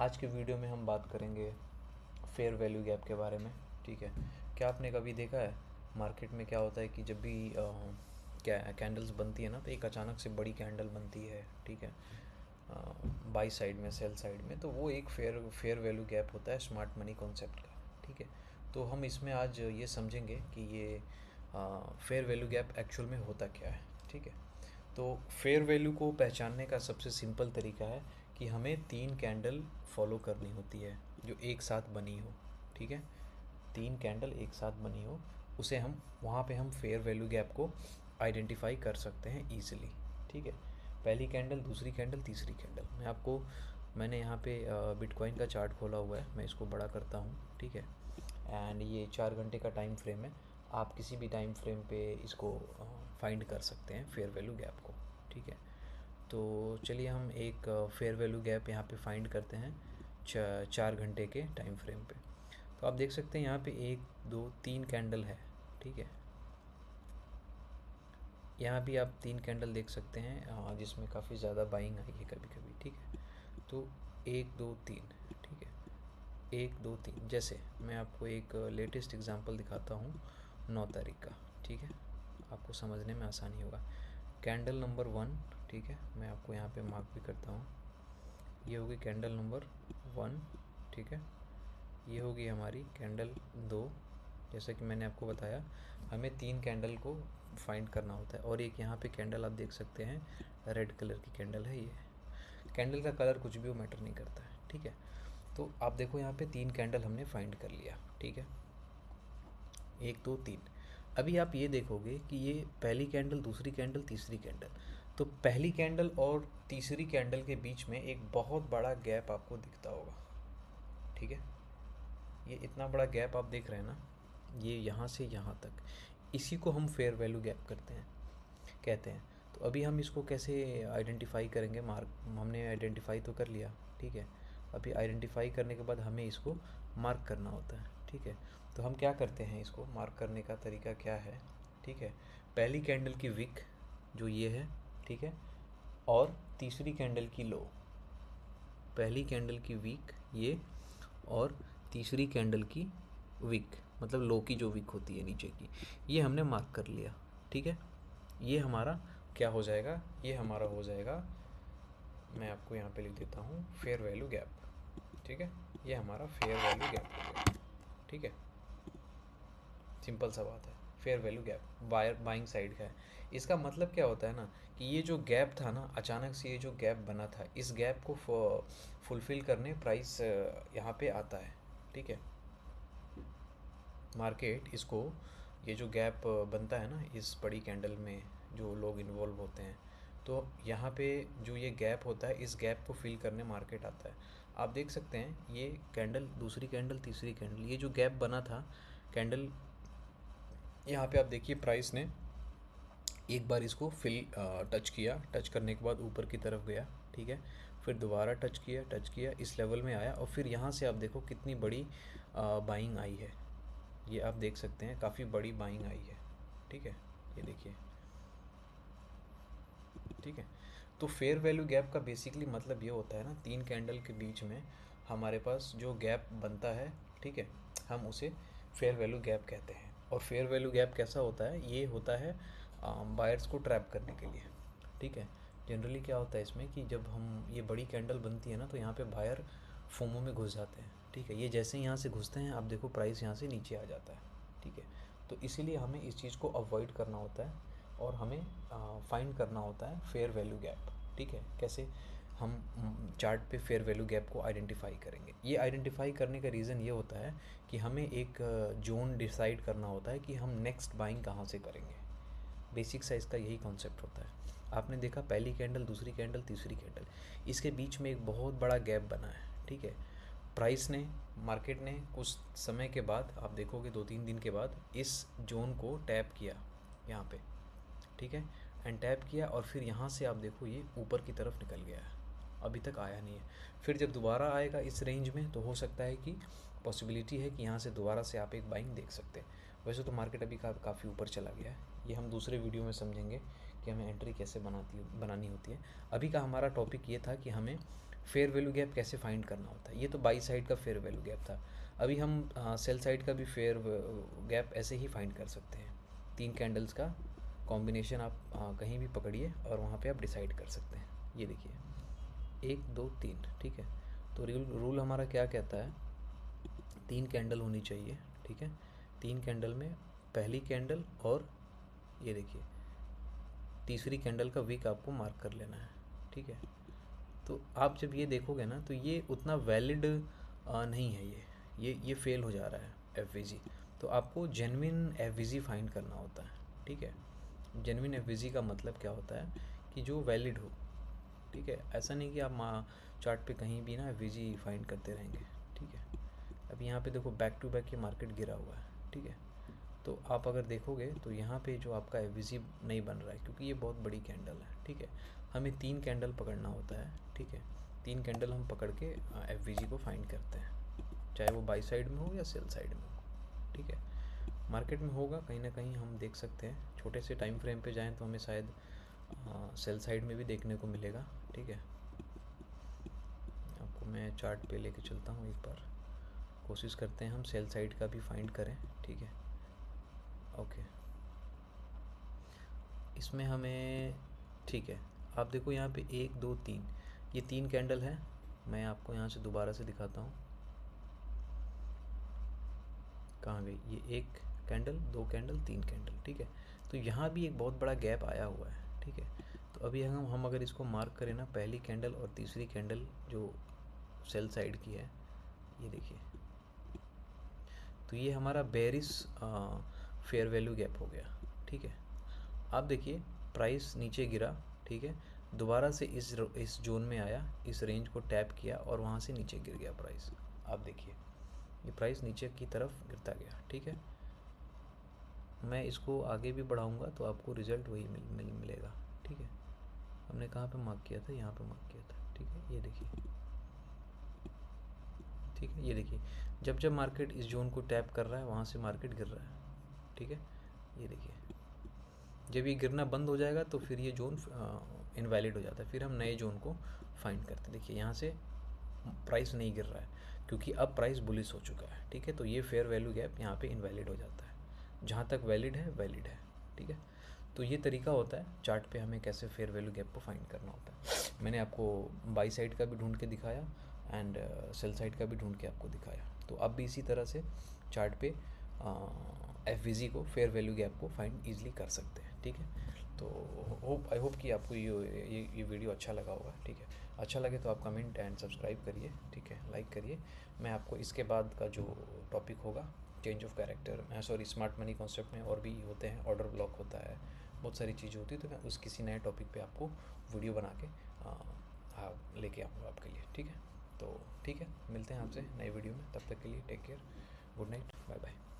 आज के वीडियो में हम बात करेंगे फेयर वैल्यू गैप के बारे में। ठीक है, क्या आपने कभी देखा है मार्केट में क्या होता है कि जब भी क्या कैंडल्स बनती है ना, तो एक अचानक से बड़ी कैंडल बनती है। ठीक है, बाई साइड में, सेल साइड में, तो वो एक फेयर वैल्यू गैप होता है स्मार्ट मनी कॉन्सेप्ट का। ठीक है, तो हम इसमें आज ये समझेंगे कि ये फेयर वैल्यू गैप एक्चुअल में होता क्या है। ठीक है, तो फेयर वैल्यू को पहचानने का सबसे सिंपल तरीका है कि हमें 3 कैंडल फॉलो करनी होती है जो एक साथ बनी हो। ठीक है, 3 कैंडल एक साथ बनी हो, उसे हम वहाँ पे हम फेयर वैल्यू गैप को आइडेंटिफाई कर सकते हैं ईजिली। ठीक है, पहली कैंडल, दूसरी कैंडल, तीसरी कैंडल। मैंने यहाँ पे बिटकॉइन का चार्ट खोला हुआ है, मैं इसको बड़ा करता हूँ। ठीक है, एंड ये 4 घंटे का टाइम फ्रेम है। आप किसी भी टाइम फ्रेम पे इसको फाइंड कर सकते हैं फेयर वैल्यू गैप को। ठीक है, तो चलिए हम एक फेयर वैल्यू गैप यहाँ पे फाइंड करते हैं 4 घंटे के टाइम फ्रेम पे। तो आप देख सकते हैं यहाँ पे 1 2 3 कैंडल है। ठीक है, यहाँ भी आप 3 कैंडल देख सकते हैं जिसमें काफ़ी ज़्यादा बाइंग आई है कभी कभी। ठीक है, तो 1 2 3। ठीक है, 1 2 3। जैसे मैं आपको एक लेटेस्ट एग्जांपल दिखाता हूँ 9 तारीख का। ठीक है, आपको समझने में आसानी होगा। Candle number 1। ठीक है, मैं आपको यहाँ पे मार्क भी करता हूँ। ये होगी कैंडल नंबर 1। ठीक है, ये होगी हमारी कैंडल 2। जैसा कि मैंने आपको बताया, हमें 3 कैंडल को फाइंड करना होता है। और एक यहाँ पे कैंडल आप देख सकते हैं, रेड कलर की कैंडल है। ये कैंडल का कलर कुछ भी वो मैटर नहीं करता है। ठीक है, तो आप देखो यहाँ पे 3 कैंडल हमने फाइंड कर लिया। ठीक है, 1 2 3। अभी आप ये देखोगे कि ये पहली कैंडल, दूसरी कैंडल, तीसरी कैंडल। तो पहली कैंडल और तीसरी कैंडल के बीच में एक बहुत बड़ा गैप आपको दिखता होगा। ठीक है, ये इतना बड़ा गैप आप देख रहे हैं ना, ये यहाँ से यहाँ तक, इसी को हम फेयर वैल्यू गैप कहते हैं। तो अभी हम इसको कैसे आइडेंटिफाई करेंगे? हमने आइडेंटिफाई तो कर लिया। ठीक है, अभी आइडेंटिफाई करने के बाद हमें इसको मार्क करना होता है। ठीक है, तो हम क्या करते हैं, इसको मार्क करने का तरीका क्या है? ठीक है, पहली कैंडल की विक जो ये है, ठीक है, और तीसरी कैंडल की लो। पहली कैंडल की वीक ये, और तीसरी कैंडल की विक, मतलब लो की जो विक होती है नीचे की, ये हमने मार्क कर लिया। ठीक है, ये हमारा क्या हो जाएगा? ये हमारा हो जाएगा, मैं आपको यहाँ पे लिख देता हूँ, फेयर वैल्यू गैप। ठीक है, ये हमारा फेयर वैल्यू गैप हो गया। ठीक है, सिंपल सा बात है, fair value gap buying side का है। इसका मतलब क्या होता है ना, कि ये जो गैप था ना, अचानक से ये जो गैप बना था, इस गैप को फुलफ़िल करने प्राइस यहाँ पे आता है। ठीक है, मार्केट इसको, ये जो गैप बनता है ना इस बड़ी कैंडल में, जो लोग इन्वॉल्व होते हैं, तो यहाँ पे जो ये गैप होता है, इस गैप को फिल करने मार्केट आता है। आप देख सकते हैं ये कैंडल, दूसरी कैंडल, तीसरी कैंडल, ये जो गैप बना था कैंडल, यहाँ पे आप देखिए प्राइस ने एक बार इसको टच किया, टच करने के बाद ऊपर की तरफ गया। ठीक है, फिर दोबारा टच किया, इस लेवल में आया, और फिर यहाँ से आप देखो कितनी बड़ी बाइंग आई है। ये आप देख सकते हैं, काफ़ी बड़ी बाइंग आई है। ठीक है, ये देखिए। ठीक है, तो फेयर वैल्यू गैप का बेसिकली मतलब ये होता है ना, 3 कैंडल के बीच में हमारे पास जो गैप बनता है, ठीक है, हम उसे फेयर वैल्यू गैप कहते हैं। और फेयर वैल्यू गैप कैसा होता है? ये होता है बायर्स को ट्रैप करने के लिए। ठीक है, जनरली क्या होता है इसमें कि जब हम ये बड़ी कैंडल बनती है ना, तो यहाँ पे बायर फोमो में घुस जाते हैं। ठीक है, ये जैसे ही यहाँ से घुसते हैं, आप देखो प्राइस यहाँ से नीचे आ जाता है। ठीक है, तो इसीलिए हमें इस चीज़ को अवॉइड करना होता है, और हमें फाइंड करना होता है फेयर वैल्यू गैप। ठीक है, कैसे हम चार्ट पे फेयर वैल्यू गैप को आइडेंटिफाई करेंगे? ये आइडेंटिफाई करने का रीज़न ये होता है कि हमें एक जोन डिसाइड करना होता है कि हम नेक्स्ट बाइंग कहाँ से करेंगे। बेसिक साइज़ का यही कॉन्सेप्ट होता है। आपने देखा पहली कैंडल, दूसरी कैंडल, तीसरी कैंडल, इसके बीच में एक बहुत बड़ा गैप बना है। ठीक है, प्राइस ने, मार्केट ने कुछ समय के बाद, आप देखोगे 2-3 दिन के बाद, इस जोन को टैप किया यहाँ पे। ठीक है, एंड टैप किया, और फिर यहाँ से आप देखो ये ऊपर की तरफ निकल गया है, अभी तक आया नहीं है। फिर जब दोबारा आएगा इस रेंज में, तो हो सकता है कि पॉसिबिलिटी है कि यहाँ से दोबारा से आप एक बाइंग देख सकते हैं। वैसे तो मार्केट अभी काफ़ी ऊपर चला गया है, ये हम दूसरे वीडियो में समझेंगे कि हमें एंट्री कैसे बनानी होती है। अभी का हमारा टॉपिक ये था कि हमें फेयर वैल्यू गैप कैसे फाइंड करना होता है। ये तो बाई साइड का फेयर वैल्यू गैप था। अभी हम सेल साइड का भी फेयर गैप ऐसे ही फाइंड कर सकते हैं। 3 कैंडल्स का कॉम्बिनेशन आप कहीं भी पकड़िए और वहाँ पे आप डिसाइड कर सकते हैं। ये देखिए 1 2 3, ठीक है। तो रूल हमारा क्या कहता है, 3 कैंडल होनी चाहिए, ठीक है। 3 कैंडल में पहली कैंडल और ये देखिए तीसरी कैंडल का वीक आपको मार्क कर लेना है, ठीक है। तो आप जब ये देखोगे ना तो ये उतना वैलिड नहीं है, ये फेल हो जा रहा है एफ। तो आपको जेन्युइन एफ फाइंड करना होता है, ठीक है। जेन्युइन एफ का मतलब क्या होता है कि जो वैलिड हो, ठीक है। ऐसा नहीं कि आप चार्ट पे कहीं भी ना एफ फाइंड करते रहेंगे, ठीक है। अब यहाँ पे देखो बैक टू बैक ये मार्केट गिरा हुआ है, ठीक है। तो आप अगर देखोगे तो यहाँ पे जो आपका एफ नहीं बन रहा है क्योंकि ये बहुत बड़ी कैंडल है, ठीक है। हमें 3 कैंडल पकड़ना होता है, ठीक है। 3 कैंडल हम पकड़ के एफ को फाइंड करते हैं, चाहे वो बाई साइड में हो या सेल साइड में हो, ठीक है। मार्केट में होगा कहीं ना कहीं हम देख सकते हैं, छोटे से टाइम फ्रेम पे जाएं तो हमें शायद सेल साइड में भी देखने को मिलेगा, ठीक है। आपको मैं चार्ट पे लेके चलता हूँ, एक बार कोशिश करते हैं हम सेल साइड का भी फाइंड करें, ठीक है। ओके, इसमें हमें, ठीक है, आप देखो यहाँ पे 1 2 3, ये 3 कैंडल है। मैं आपको यहाँ से दोबारा से दिखाता हूँ, कहाँ गई ये 1 कैंडल 2 कैंडल 3 कैंडल, ठीक है। तो यहाँ भी एक बहुत बड़ा गैप आया हुआ है, ठीक है। तो अभी हम अगर इसको मार्क करें ना, पहली कैंडल और तीसरी कैंडल जो सेल साइड की है, ये देखिए, तो ये हमारा बेरिश फेयर वैल्यू गैप हो गया, ठीक है। आप देखिए प्राइस नीचे गिरा, ठीक है, दोबारा से इस जोन में आया, इस रेंज को टैप किया और वहाँ से नीचे गिर गया प्राइस। आप देखिए ये प्राइस नीचे की तरफ गिरता गया, ठीक है। मैं इसको आगे भी बढ़ाऊंगा तो आपको रिज़ल्ट वही मिलेगा, ठीक है। हमने कहाँ पे मार्क किया था, यहाँ पे मार्क किया था, ठीक है। ये देखिए, ठीक है, ये देखिए जब जब मार्केट इस जोन को टैप कर रहा है वहाँ से मार्केट गिर रहा है, ठीक है। ये देखिए जब ये गिरना बंद हो जाएगा तो फिर ये जोन इनवैलिड हो जाता है, फिर हम नए जोन को फाइंड करते हैं। देखिए यहाँ से प्राइस नहीं गिर रहा है क्योंकि अब प्राइस बुलिश हो चुका है, ठीक है। तो ये फेयर वैल्यू गैप यहाँ पे इनवैलिड हो जाता है, जहाँ तक वैलिड है, ठीक है। तो ये तरीका होता है चार्ट पे हमें कैसे फेयर वैल्यू गैप को फाइंड करना होता है। मैंने आपको बाई साइड का भी ढूंढ के दिखाया एंड सेल साइड का भी ढूंढ के आपको दिखाया। तो आप भी इसी तरह से चार्ट पे एफ को फेयर वैल्यू गैप को फाइंड ईजिली कर सकते हैं, ठीक है। तो आई होप कि आपको ये वीडियो अच्छा लगा होगा, ठीक है। अच्छा लगे तो आप कमेंट एंड सब्सक्राइब करिए, ठीक है, लाइक करिए। मैं आपको इसके बाद का जो टॉपिक होगा, change of character, sorry smart money concept में और भी होते हैं, ऑर्डर ब्लॉक होता है, बहुत सारी चीज़ें होती है, तो मैं उस किसी नए टॉपिक पे आपको वीडियो बना के लेके आऊँगा आपके लिए, ठीक है। तो ठीक है, मिलते हैं आपसे नई वीडियो में, तब तक के लिए take care, good night, bye bye.